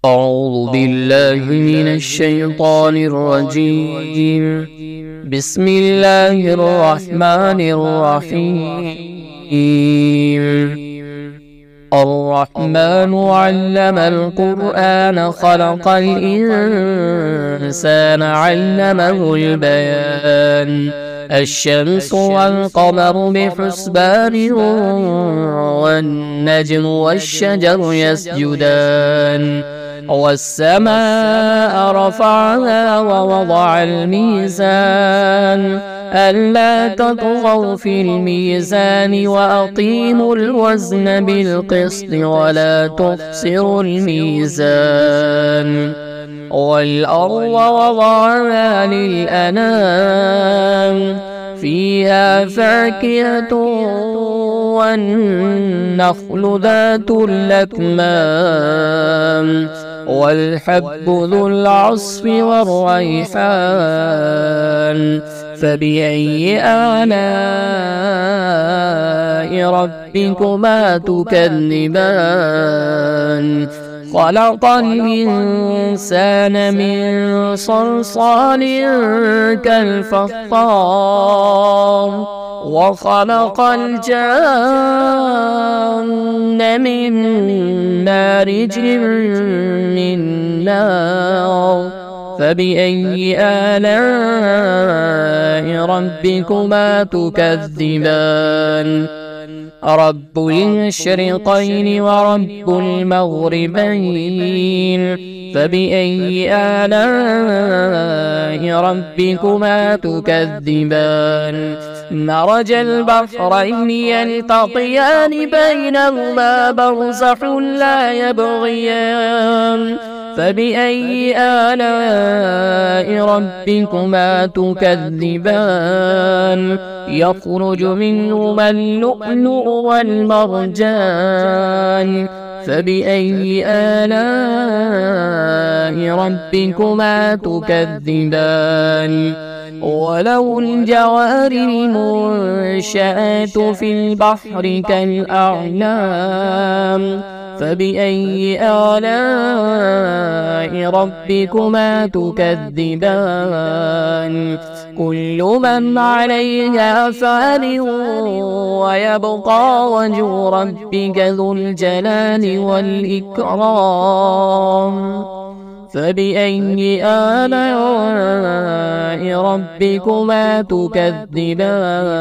أعوذ بالله من الشيطان الرجيم. بسم الله الرحمن الرحيم. الرحمن علم القرآن خلق الإنسان علمه البيان. الشمس والقمر بحسبان والنجم والشجر يسجدان والسماء رفعها ووضع الميزان ألا تطغوا في الميزان وأقيموا الوزن بالقسط ولا تخسروا الميزان والأرض وضعها للأنام فيها فاكهة والنخل ذات الأكمام والحب ذو العصف والريحان فبأي آلاء ربكما تكذبان خلق الإنسان من صلصال كالفخار وخلق الجان من مارج من نار فبأي آلاء ربكما تكذبان رب المشرقين ورب المغربين فبأي آلاء ربكما تكذبان مرج البحرين يلتقيان بينهما برزخ لا يبغيان فبأي آلاء ربكما تكذبان يخرج منهما اللؤلؤ والمرجان فبأي آلاء ربكما تكذبان وله الجوار المنشآت في البحر كالأعلام فبأي آلاء ربكما تكذبان كل من عليها فان ويبقى وجه ربك ذو الجلال والإكرام فبأي آلاء ربكما تكذبان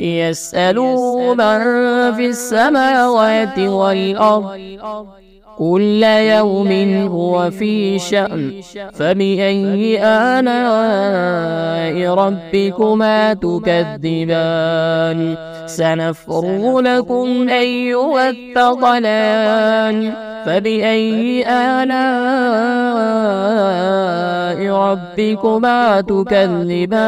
يسأله من في السماوات والأرض كل يوم هو في شأن فبأي آلاء ربكما تكذبان سنفرغ لكم أيها الثقلان فبأي آلاء ربكما تكذبان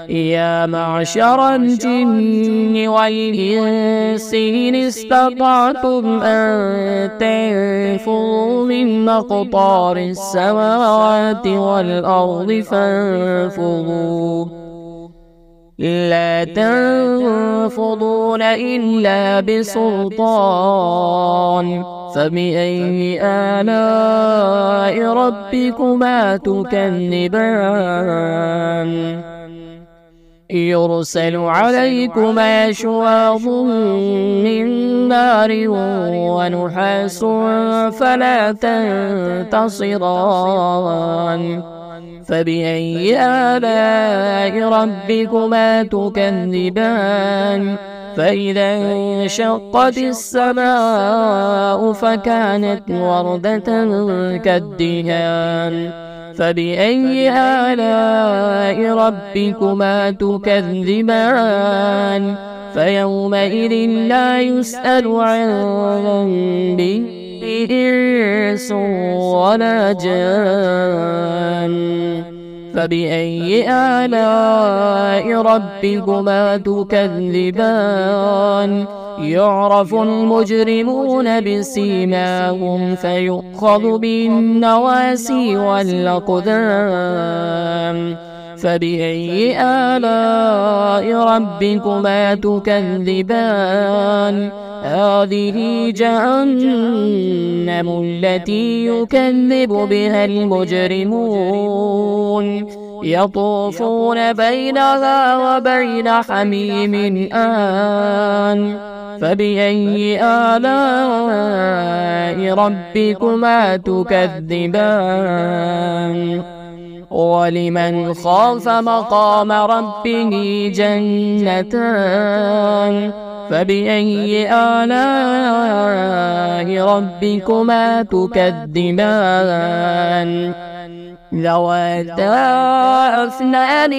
يا معشر الجن والإنس إن استطعتم أن تنفذوا من أقطار السماوات والأرض فانفذوا لا تنفذون إلا بسلطان فبأي آلاء ربكما تكذبان يرسل عليكما شواظ من نار ونحاس فلا تنتصران فبأي آلاء ربكما تكذبان فإذا انشقت السماء فكانت وردة كالدهان فبأي آلاء ربكما تكذبان فيومئذ لا يسأل عن ذنبه إنس ولا جان فبأي آلاء ربكما تكذبان يعرف المجرمون بسيماهم فيؤخذ بالنواسي والأقدام فبأي آلاء ربكما تكذبان هذه جهنم جهنم التي يكذب بها المجرمون يطوفون بينها وبين حميم آن فبأي آلاء ربكما تكذبان ولمن خاف مقام ربه جنتان فبأي آلاء ربكما تكذبان ذواتا أفنان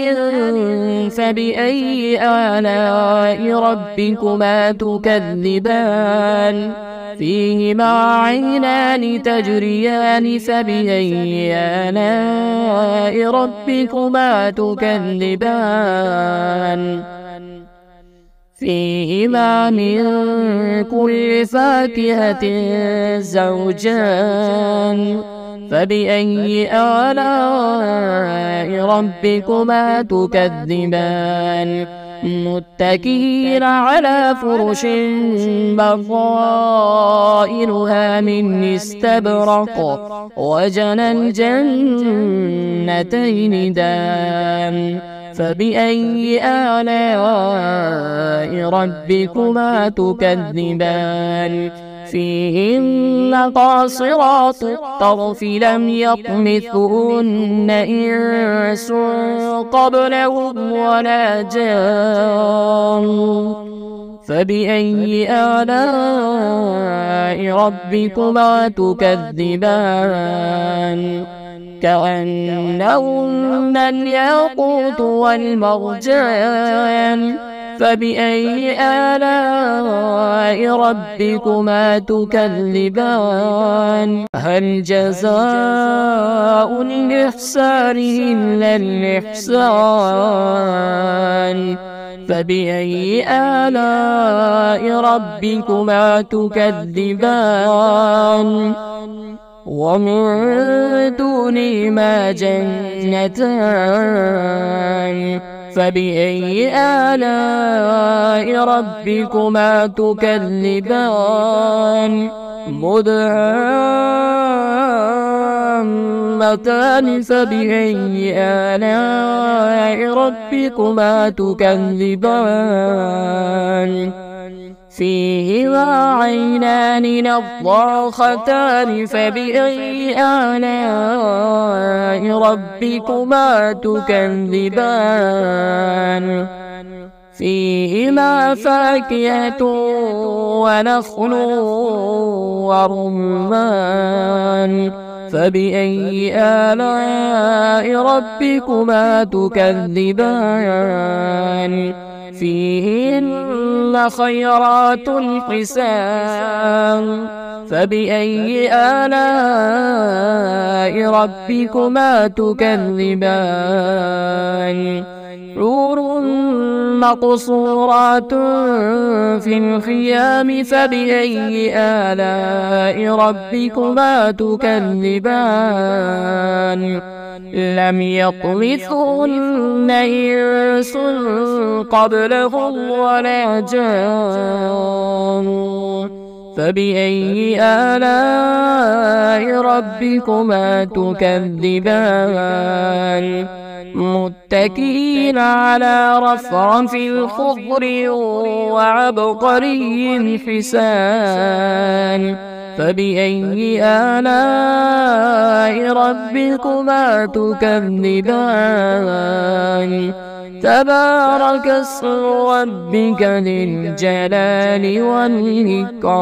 فبأي آلاء ربكما تكذبان فيهما عينان تجريان فبأي آلاء ربكما تكذبان فيهما من كل فاكهة زوجان فبأي آلاء ربكما تكذبان متكئين على فرش بطائنها من استبرق وجنى الجنتين دان فبأي آلاء ربكما تكذبان فيهن قاصرات الطرف لم يطمثهن إنس قبلهم ولا جان فبأي آلاء ربكما تكذبان كأنهن الياقوت والمرجان فبأي آلاء ربكما تكذبان هل جزاء الإحسان إلا الإحسان فبأي آلاء ربكما تكذبان ومن دونهما جنتان فبأي آلاء ربكما تكذبان مدهامتان فبأي آلاء ربكما تكذبان فيهما عينان نضاختان فبأي آلاء ربكما تكذبان فيهما فاكهة ونخل ورمان فبأي آلاء ربكما تكذبان فيهن خيرات حسان فبأي آلاء ربكما تكذبان حور مقصورات في الخيام فبأي آلاء ربكما تكذبان لم يطمثهن إنس قبلهم ولا جان فبأي آلاء ربكما تكذبان متكئين على رفرف خضر وعبقري حسان فبأي آلاء ربكما تكذبان تبارك اسم ربك ذي الجلال والإكرام.